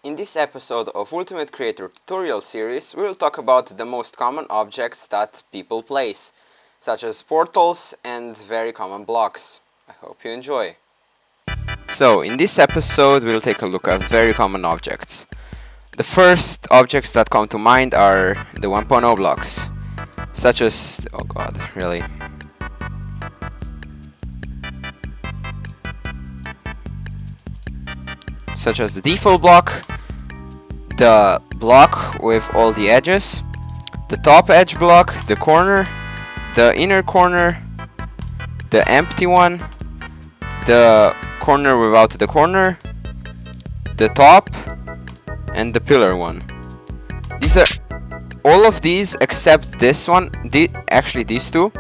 In this episode of Ultimate Creator Tutorial Series, we will talk about the most common objects that people place, such as portals and very common blocks. I hope you enjoy. So, in this episode, we'll take a look at very common objects. The first objects that come to mind are the 1.0 blocks, such as, oh god, really? Such as the default block, the block with all the edges, the top edge block, the corner, the inner corner, the empty one, the corner without the corner, the top, and the pillar one. These are all of these except this one. Actually, these two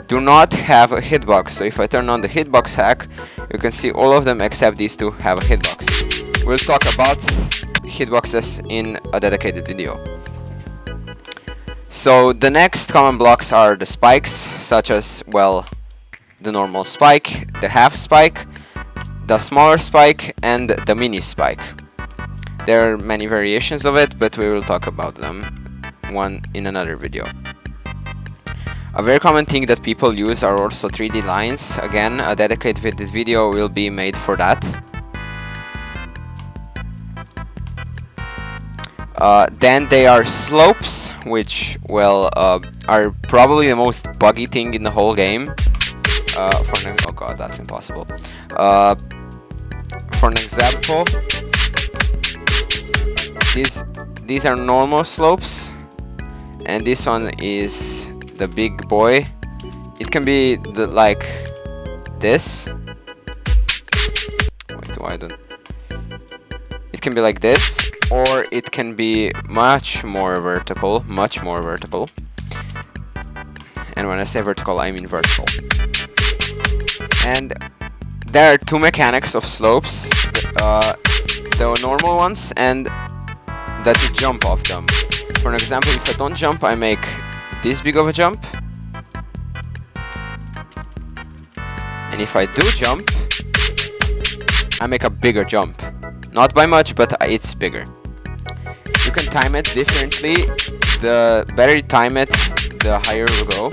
do not have a hitbox. So if I turn on the hitbox hack, you can see all of them except these two have a hitbox. We'll talk about hitboxes in a dedicated video. So the next common blocks are the spikes, such as, well, the normal spike, the half spike, the smaller spike, and the mini spike. There are many variations of it, but we will talk about them one in another video. A very common thing that people use are also 3D lines. Again, a dedicated video will be made for that. Then they are slopes, which, well, are probably the most buggy thing in the whole game. Oh god, that's impossible. For an example, these are normal slopes, and this one is the big boy. It can be like this. Wait, why don't? It can be like this, or it can be much more vertical. And when I say vertical, I mean vertical. And there are two mechanics of slopes: the normal ones and that you jump off them. For an example, if I don't jump, I make this big of a jump, and if I do jump, I make a bigger jump. Not by much, but it's bigger. You can time it differently. The better you time it, the higher it will go.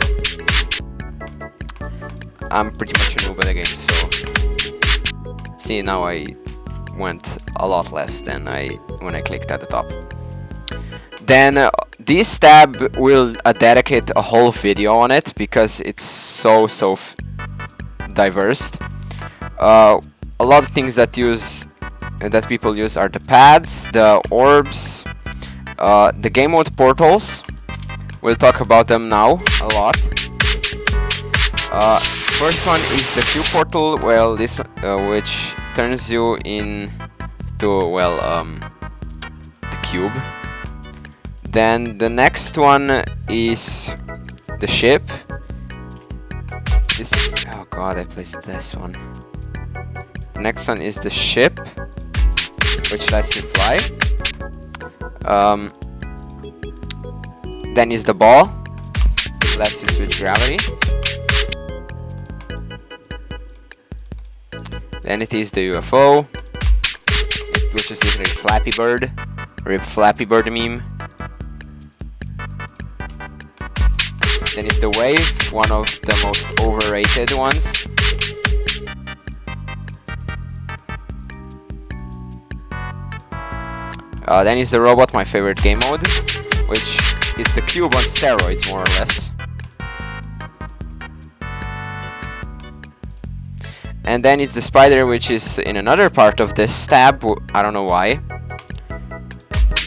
I'm pretty much a noob at the game, so see, now I went a lot less than when I clicked at the top. Then this tab will dedicate a whole video on it because it's so diverse. A lot of things that people use are the pads, the orbs, the game mode portals. We'll talk about them now a lot. First one is the cube portal. Well, this which turns you into, well, the cube. Then the next one is the ship. Oh god, I placed this one. The next one is the ship, which lets you fly. Then is the ball, which lets you switch gravity. Then it is the UFO, which is literally Flappy Bird. RIP Flappy Bird meme. Then it's the wave, one of the most overrated ones. Then is the robot, my favorite game mode, which is the cube on steroids, more or less. And then it's the spider, which is in another part of this tab, I don't know why,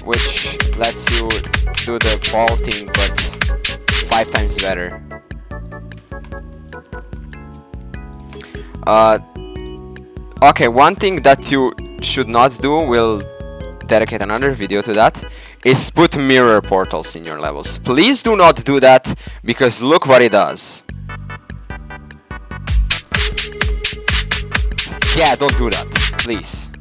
which lets you do the ball thing, but 5 times better. Okay, one thing that you should not do, we'll dedicate another video to that, is put mirror portals in your levels. Please do not do that, because look what it does. Yeah, don't do that, please.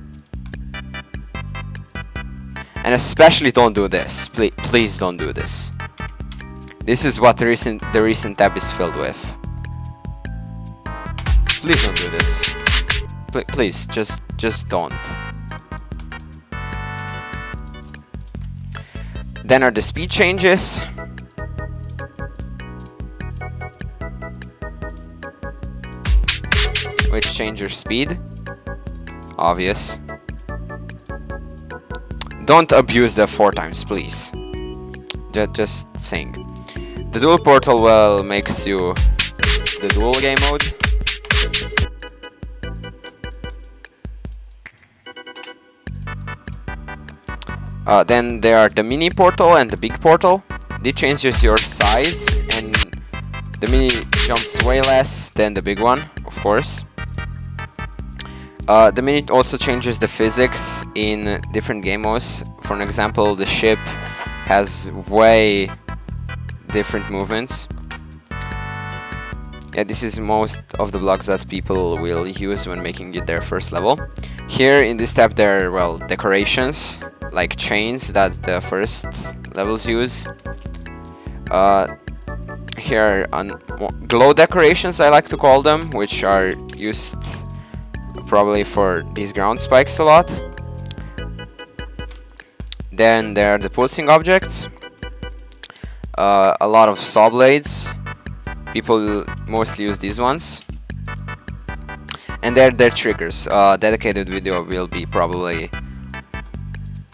And especially don't do this. Please don't do this. This is what the recent tab is filled with. Please don't do this. Please, just don't. Then are the speed changes. Which change your speed. Obvious. Don't abuse the 4 times, please. Just saying. The dual portal well makes you the dual game mode. Then there are the mini portal and the big portal. This changes your size, and the mini jumps way less than the big one, of course. The mini also changes the physics in different game modes. For an example, the ship has way different movements. Yeah, this is most of the blocks that people will use when making it their first level. Here in this tab there are, well, decorations, like chains that the first levels use. Here are glow decorations, I like to call them, which are used probably for these ground spikes a lot. Then there are the pulsing objects. A lot of saw blades. People mostly use these ones. And they're their triggers. Dedicated video will be probably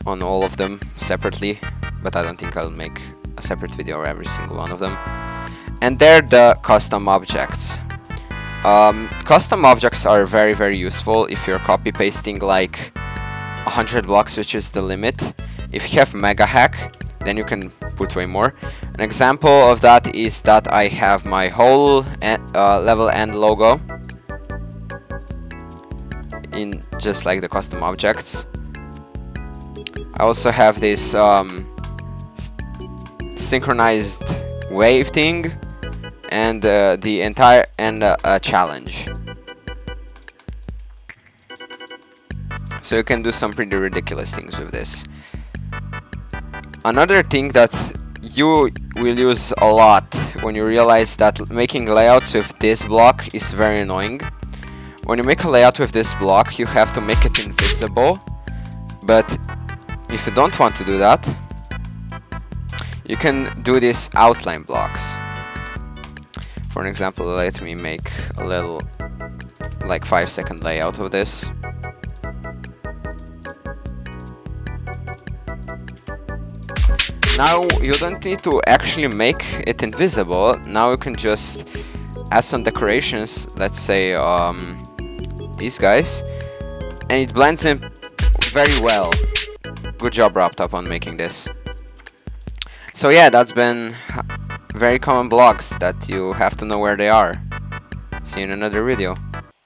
on all of them separately, but I don't think I'll make a separate video of every single one of them. And they're the custom objects. Custom objects are very useful if you're copy pasting like 100 blocks, which is the limit. If you have mega hack, then you can put way more. An example of that is that I have my whole level end logo in just like the custom objects. I also have this synchronized wave thing, and the entire challenge. So you can do some pretty ridiculous things with this. Another thing that you will use a lot when you realize that making layouts with this block is very annoying. When you make a layout with this block, you have to make it invisible, but if you don't want to do that, you can do these outline blocks. For an example, let me make a little like 5-second layout of this. Now you don't need to actually make it invisible. Now you can just add some decorations, let's say these guys, and it blends in very well. Good job, Raptop, on making this. So yeah, that's been very common blocks that you have to know where they are. See you in another video.